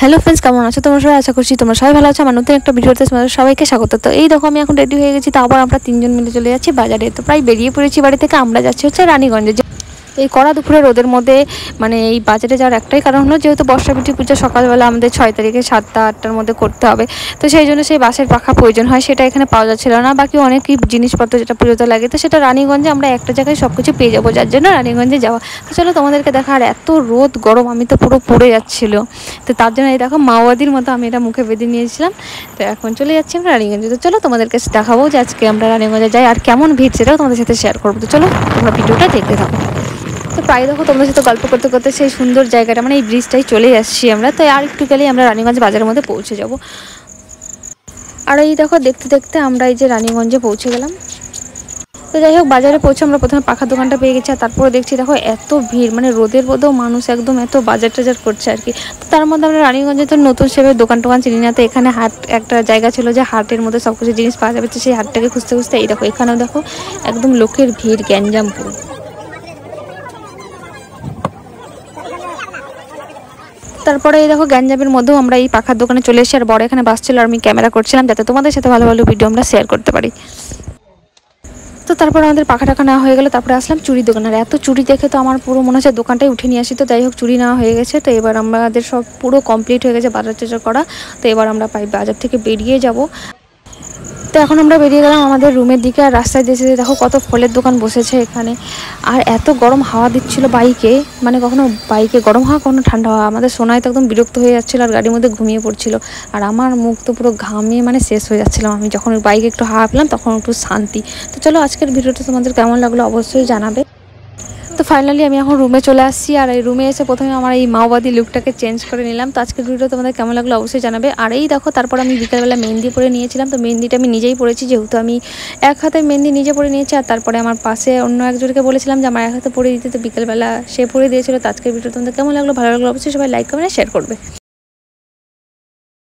Hello friends, কেমন আছো তোমরা সবাই? আশা করছি তোমরা সবাই ভালো আছো। আমার নতুন একটা ভিডিওতে তোমাদের সবাইকে স্বাগত। তো এই দেখো আমি এখন রেডি হয়ে গেছি, তো আবার আমরা তিনজন মিলে চলে যাচ্ছি বাজারে। তো প্রায় বেরিয়ে পড়েছি বাড়ি থেকে। আমরা যাচ্ছি হচ্ছে রানীগঞ্জে। এই কড়া দুপুরে রোদের মধ্যে মানে এই বাজারে যাওয়ার একটাই কারণ হলো, যেহেতু বর্ষাবৃষ্টি পুজো সকালবেলা আমাদের 6 তারিখে 7টা 8টার মধ্যে করতে হবে। তো সেই জন্য সেই বাঁশের পাখা প্রয়োজন হয়, সেটা এখানে পাওয়া যাচ্ছিল না। বাকি অনেকই জিনিসপত্র যেটা পুজোতে লাগে, তো সেটা রানীগঞ্জে আমরা একটা জায়গায় সব কিছু পেয়ে যাবো, যার জন্য রানীগঞ্জে যাওয়া। তো চলো তোমাদেরকে দেখা। আর এত রোদ গরম, আমি তো পুরো পড়ে যাচ্ছিল। তো তার জন্য এই দেখো মাওবাদির মতো আমি এটা মুখে বেঁধে নিয়েছিলাম। তো এখন চলে যাচ্ছি আমরা রানীগঞ্জে। তো চলো তোমাদেরকে দেখাবো যে আজকে আমরা রানীগঞ্জে যাই আর কেমন ভিড়, সেটাও তোমাদের সাথে শেয়ার করবো। তো চলো তোমরা ভিডিওটা দেখতে থাকো। তো প্রায় দেখো তোমাদের সাথে গল্প করতে করতে সেই সুন্দর জায়গাটা মানে এই ব্রিজটাই চলে আসছি আমরা। তো আর একটু গেলেই আমরা রানীগঞ্জ বাজারের মধ্যে পৌঁছে যাব। আর এই দেখো দেখতে দেখতে আমরা এই যে রানীগঞ্জে পৌঁছে গেলাম। তো যাই হোক, বাজারে পৌঁছে আমরা প্রথমে পাখার দোকানটা পেয়ে গেছি। আর তারপরে দেখছি দেখো এত ভিড়, মানে রোদের মধ্যেও মানুষ একদম এত বাজার টাজার করছে আর কি। তো তার মধ্যে আমরা রানীগঞ্জে তো নতুন সেভাবে দোকান টোকান চিনি না। তো এখানে হাট একটা জায়গা ছিল যে হাটের মধ্যে সব কিছু জিনিস পাওয়া যাবে। তো সেই হাটটাকে খুঁজতে খুঁজতে এই দেখো এখানেও দেখো একদম লোকের ভিড়, গ্যাঞ্জাম পুরো। তারপরে এই দেখো গ্যাঞ্জামের মধ্যেও আমরা এই পাখার দোকানে চলে এসেছি। আর বড় এখানে বাসছিল আর আমি ক্যামেরা করছিলাম, যাতে তোমাদের সাথে ভালো ভালো ভিডিও আমরা শেয়ার করতে পারি। তো তারপর আমাদের পাখা টাকা নেওয়া হয়ে গেলো। তারপরে আসলাম চুড়ি দোকান। আর এত চুড়ি দেখে তো আমার পুরো মনে হচ্ছে দোকানটাই উঠে নিয়ে আসি। তো যাই হোক, চুড়ি নেওয়া হয়ে গেছে। তো এবার আমাদের সব পুরো কমপ্লিট হয়ে গেছে বাজার টাজার করা। তো এবার আমরা বাজার থেকে বেরিয়ে যাব। তো এখন আমরা বেরিয়ে গেলাম আমাদের রুমের দিকে। আর রাস্তায় যেতে দেখো কত ফলের দোকান বসেছে এখানে। আর এত গরম হাওয়া দিচ্ছিল বাইকে, মানে কখনো বাইকে গরম হাওয়া কখনো ঠান্ডা হাওয়া। আমাদের সোনায় তো একদম বিরক্ত হয়ে যাচ্ছিলো আর গাড়ির মধ্যে ঘুমিয়ে পড়ছিল। আর আমার মুখ তো পুরো ঘামে মানে শেষ হয়ে যাচ্ছিলাম। আমি যখন বাইকে একটু হাওয়া পেলাম তখন একটু শান্তি। তো চলো আজকের ভিডিওটা তোমাদের কেমন লাগলো অবশ্যই জানাবে। তো ফাইনালি আমি এখন রুমে চলে আসছি। আর এই রুমে এসে প্রথমে আমার এই মাওবাদী লুকটাকে চেঞ্জ করে নিলাম। তো আজকের ভিডিও তোমাদের কেমন লাগলো অবশ্যই জানাবে। আর এই দেখো তারপর আমি বিকালবেলা মেহেন্দি পরে নিয়েছিলাম। তো মেহেন্দিটা আমি নিজেই পরেছি, যেহেতু আমি এক হাতে মেহেন্দি নিজে পরে নিয়েছি। আর তারপরে আমার পাশে অন্য একজনকে বলেছিলাম যে আমার এক হাতে পরে দিতে, তো বিকালবেলা সে পরে দিয়েছিল। তো আজকের ভিডিও তোমাদের কেমন লাগলো, ভালো লাগলো অবশ্যই সবাই লাইক কমেন্ট শেয়ার করবে।